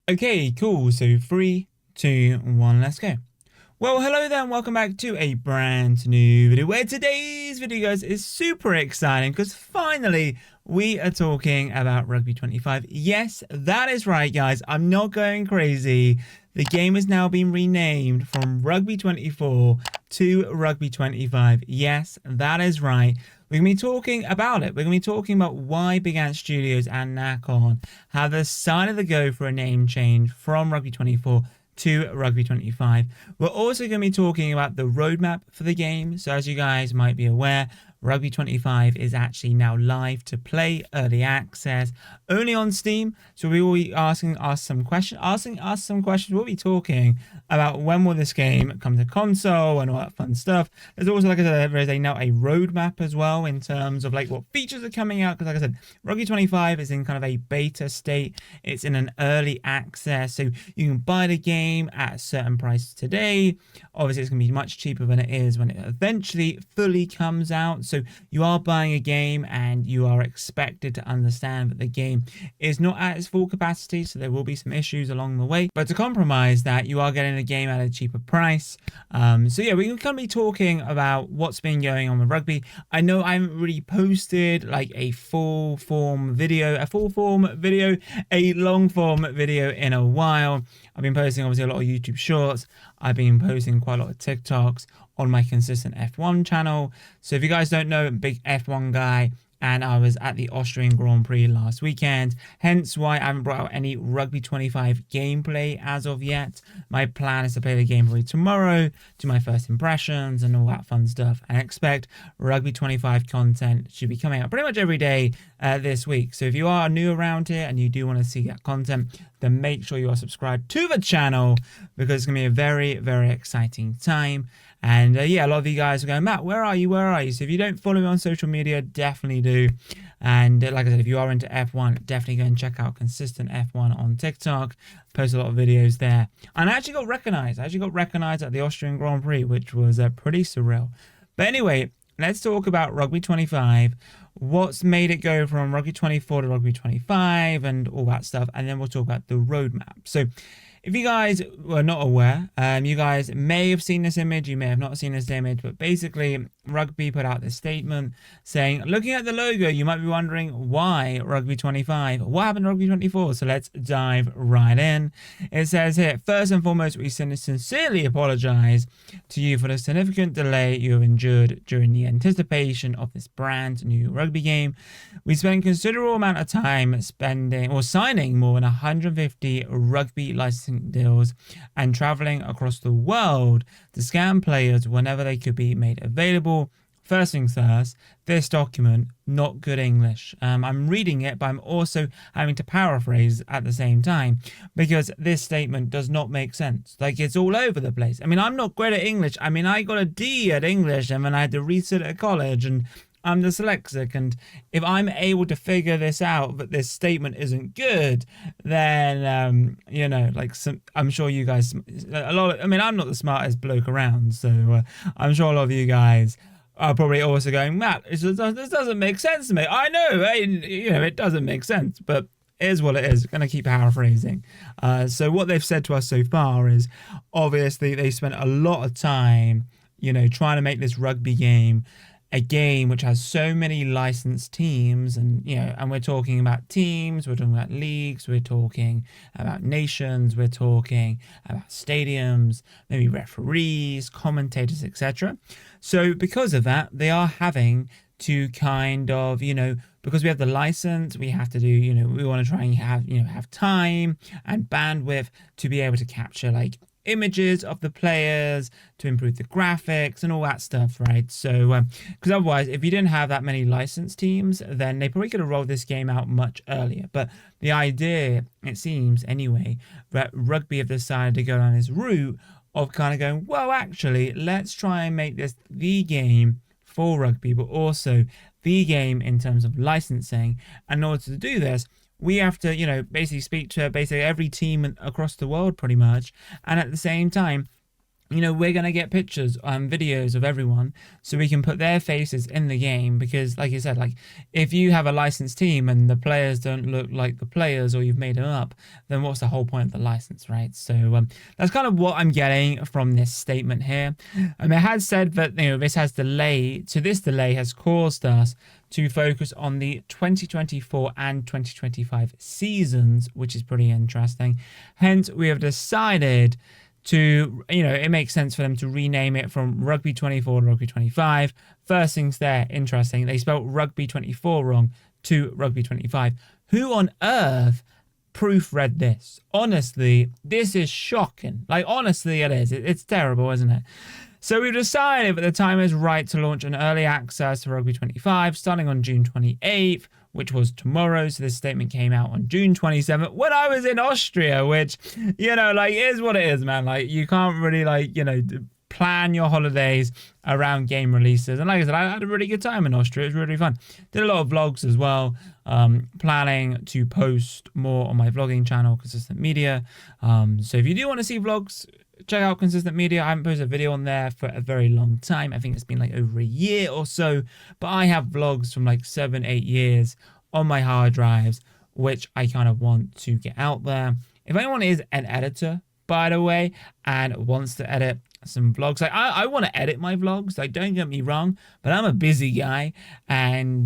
Okay, cool. So 3, 2, 1, let's go. Well, hello there and welcome back to a brand new video where today's video, guys, is super exciting because finally we are talking about Rugby 25. Yes, that is right, guys. I'm not going crazy. The game has now been renamed from Rugby 24 to Rugby 25. Yes, that is right. We're going to be talking about it. We're going to be talking about why Big Ant Studios and Nakon have decided to go for a name change from Rugby 24 to Rugby 25. We're also going to be talking about the roadmap for the game. So as you guys might be aware, Rugby 25 is actually now live to play, early access, only on Steam. So we will be asking us some questions. We'll be talking about when will this game come to console and all that fun stuff. There's also, like I said, there is now a roadmap as well in terms of like what features are coming out. Because like I said, Rugby 25 is in kind of a beta state. It's in an early access, so you can buy the game at a certain price today. Obviously, it's going to be much cheaper than it is when it eventually fully comes out. So you are buying a game and you are expected to understand that the game is not at its full capacity. So there will be some issues along the way. But to compromise that, you are getting the game at a cheaper price. So yeah, we're going to be talking about what's been going on with Rugby. I know I haven't really posted like a long form video in a while. I've been posting obviously a lot of YouTube shorts. I've been posting quite a lot of TikToks on my consistent F1 channel. So if you guys don't know, I'm a big F1 guy, and I was at the Austrian Grand Prix last weekend, hence why I haven't brought out any Rugby 25 gameplay as of yet. My plan is to play the game probably tomorrow, do my first impressions and all that fun stuff, and expect Rugby 25 content should be coming out pretty much every day this week. So if you are new around here and you do want to see that content, then make sure you are subscribed to the channel because it's going to be a very, very exciting time. And yeah, a lot of you guys are going, Matt, where are you? Where are you? So if you don't follow me on social media, definitely do. And like I said, if you are into F1, definitely go and check out Consistent F1 on TikTok. Post a lot of videos there. And I actually got recognized. At the Austrian Grand Prix, which was pretty surreal. But anyway, let's talk about Rugby 25. What's made it go from Rugby 24 to Rugby 25 and all that stuff. And then we'll talk about the roadmap. So if you guys were not aware, you guys may have seen this image, you may have not seen this image, but basically Rugby put out this statement saying, looking at the logo, you might be wondering why Rugby 25? What happened to Rugby 24? So let's dive right in. It says here, first and foremost, we sincerely apologize to you for the significant delay you have endured during the anticipation of this brand new rugby game. We spent a considerable amount of time signing more than 150 rugby licensing deals and traveling across the world to scan players whenever they could be made available. First things first, this document, not good English. I'm reading it, but I'm also having to paraphrase at the same time because this statement does not make sense. Like, it's all over the place. I mean, I'm not great at English. I mean, I got a D at English and then I had to resit at college, and I'm dyslexic, and if I'm able to figure this out, that this statement isn't good, then, I'm sure you guys, I'm not the smartest bloke around, so I'm sure a lot of you guys are probably also going, Matt, this doesn't make sense to me. I know, it doesn't make sense, but it is what it is. I'm going to keep paraphrasing. So what they've said to us so far is, obviously, they spent a lot of time, trying to make this rugby game a game which has so many licensed teams, and we're talking about teams, we're talking about leagues, we're talking about nations, we're talking about stadiums, maybe referees, commentators, etc. So because of that, they are having to kind of, because we have the license, we have to do, we want to try and have time and bandwidth to be able to capture like images of the players, to improve the graphics and all that stuff, right? So because otherwise, if you didn't have that many licensed teams, then they probably could have rolled this game out much earlier. But the idea, it seems anyway, that Rugby have decided to go down this route of kind of going, well, actually, let's try and make this the game for rugby, but also the game in terms of licensing. And in order to do this, we have to, basically speak to every team across the world pretty much. And at the same time, we're going to get pictures and videos of everyone so we can put their faces in the game. Because like you said, like if you have a licensed team and the players don't look like the players, or you've made them up, then what's the whole point of the license, right? So that's kind of what I'm getting from this statement here. It has said that this has delay. So this delay has caused us to focus on the 2024 and 2025 seasons, which is pretty interesting. Hence, we have decided to, it makes sense for them to rename it from Rugby 24 to Rugby 25. First things there, interesting. They spelled Rugby 24 wrong to Rugby 25. Who on earth proofread this? Honestly, this is shocking. Like, honestly, it is. It's terrible, isn't it? So we've decided that the time is right to launch an early access to Rugby 25 starting on June 28th, which was tomorrow. So this statement came out on June 27th when I was in Austria, which, is what it is, man. Like, you can't really, plan your holidays around game releases. And like I said, I had a really good time in Austria. It was really fun. Did a lot of vlogs as well. Planning to post more on my vlogging channel, Consistent Media. So if you do want to see vlogs, check out Consistent Media. I haven't posted a video on there for a very long time. I think it's been like over a year or so. But I have vlogs from like 7-8 years on my hard drives, which I kind of want to get out there. If anyone is an editor, by the way, and wants to edit some vlogs, like I want to edit my vlogs, like don't get me wrong, but I'm a busy guy, and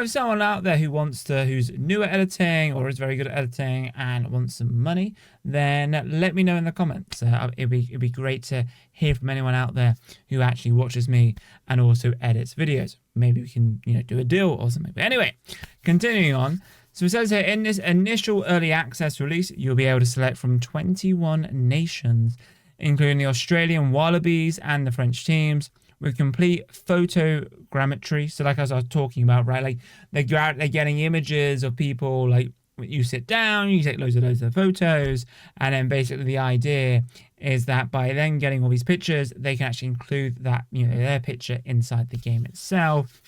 someone out there who's new at editing or is very good at editing and wants some money, then let me know in the comments. It'd be great to hear from anyone out there who actually watches me and also edits videos. Maybe we can do a deal or something. But anyway, continuing on. So it says here, in this initial early access release, you'll be able to select from 21 nations, including the Australian Wallabies and the French teams, with complete photogrammetry. So like as I was talking about, right, like they're getting images of people, like you sit down, you take loads of photos, and then basically the idea is that by then getting all these pictures, they can actually include that, their picture inside the game itself.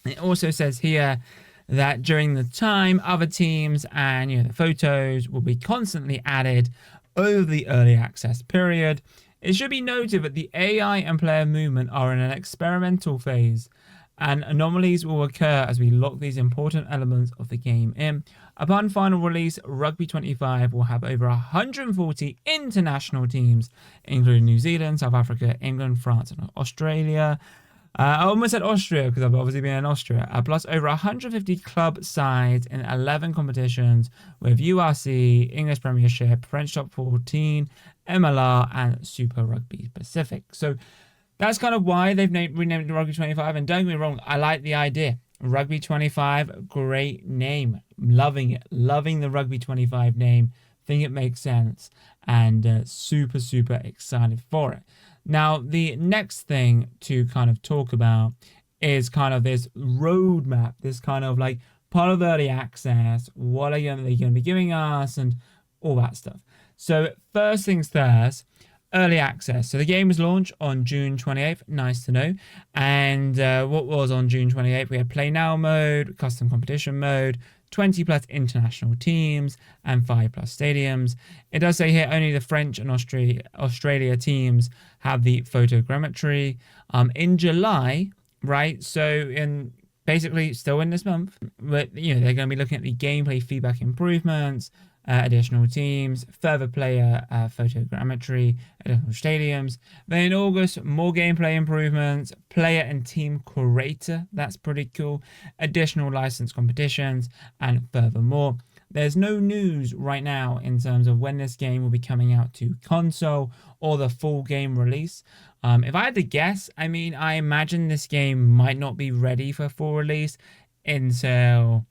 It also says here that during the time, other teams and the photos will be constantly added over the early access period. It should be noted that the AI and player movement are in an experimental phase, and anomalies will occur as we lock these important elements of the game in. Upon final release, Rugby 25 will have over 140 international teams, including New Zealand, South Africa, England, France, and Australia. I almost said Austria because I've obviously been in Austria. Plus over 150 club sides in 11 competitions with URC, English Premiership, French Top 14, MLR, and Super Rugby Pacific. So that's kind of why they've renamed it Rugby 25. And don't get me wrong, I like the idea. Rugby 25, great name. Loving it. Loving the Rugby 25 name. Think it makes sense. And super, super excited for it. Now, the next thing to kind of talk about is kind of this roadmap, this kind of like part of early access. What are they going to be giving us and all that stuff. So first things first, early access. So the game was launched on June 28th. Nice to know. And what was on June 28th? We had Play Now mode, custom competition mode, 20 plus international teams, and 5 plus stadiums. It does say here only the French and Australia teams have the photogrammetry. In July, right? So basically still in this month, but they're going to be looking at the gameplay feedback improvements, additional teams, further player photogrammetry, additional stadiums. Then in August, more gameplay improvements, player and team curator, that's pretty cool, additional licensed competitions, and furthermore. There's no news right now in terms of when this game will be coming out to console or the full game release. If I had to guess, I imagine this game might not be ready for full release until,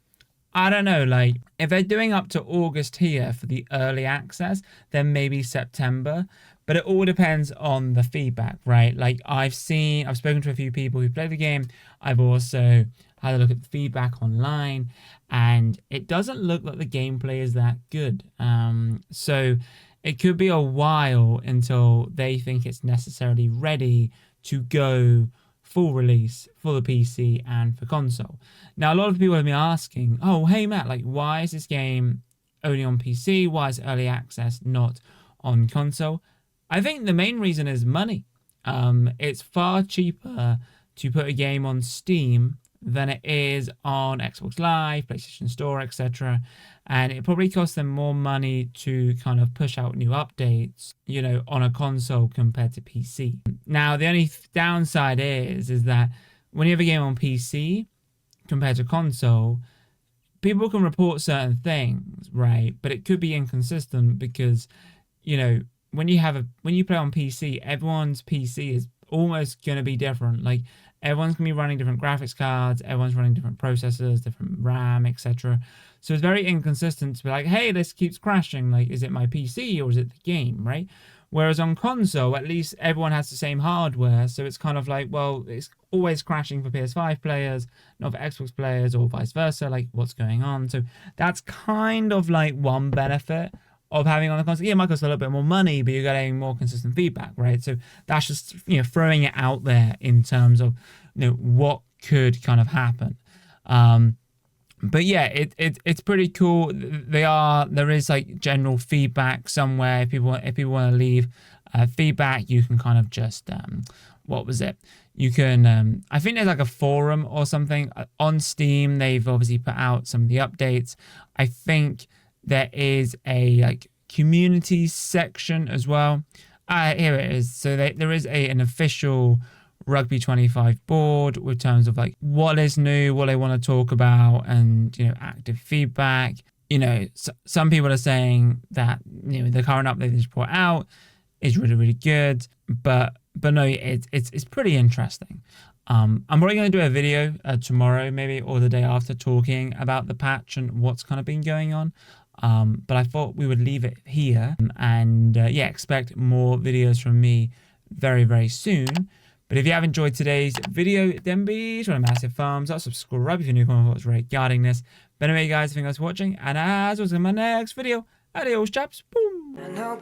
I don't know, like if they're doing up to August here for the early access, then maybe September. But it all depends on the feedback, right? Like I've spoken to a few people who played the game. I've also had a look at the feedback online, and it doesn't look like the gameplay is that good. So it could be a while until they think it's necessarily ready to go full release for the PC and for console. Now, a lot of people have been asking, oh, hey, Matt, like, why is this game only on PC? Why is early access not on console? I think the main reason is money. It's far cheaper to put a game on Steam than it is on Xbox Live, PlayStation Store, etc. And it probably costs them more money to kind of push out new updates, you know, on a console compared to PC. Now, the only downside is that when you have a game on PC compared to console, people can report certain things, right? But it could be inconsistent because, you know, when you play on PC, everyone's PC is almost going to be different. Like, everyone's going to be running different graphics cards, everyone's running different processors, different RAM, etc. So it's very inconsistent to be like, hey, this keeps crashing. Like, is it my PC or is it the game, right? Whereas on console, at least everyone has the same hardware. So it's kind of like, well, it's always crashing for PS5 players, not for Xbox players, or vice versa. Like, what's going on? So that's kind of like one benefit of having on the console. Yeah, it might cost a little bit more money, but you're getting more consistent feedback, right? So that's just, you know, throwing it out there in terms of, you know, what could kind of happen. But yeah, it's pretty cool. There is like general feedback somewhere. If people want to leave feedback, you can kind of just what was it? You can I think there's like a forum or something on Steam. They've obviously put out some of the updates. I think there is a like community section as well. Here it is. So there is an official Rugby 25 board with terms of like what is new, what they want to talk about, and, you know, active feedback. You know, some people are saying that, you know, the current update they just brought out is really, really good, but no, it's pretty interesting. I'm probably going to do a video tomorrow, maybe, or the day after, talking about the patch and what's kind of been going on. But I thought we would leave it here, and yeah, expect more videos from me very, very soon. But if you have enjoyed today's video, then be sure to massive thumbs up, subscribe if you're new, comment what's regarding this. But anyway, guys, thank you guys for watching, and as always, in my next video, adios, chaps. Boom.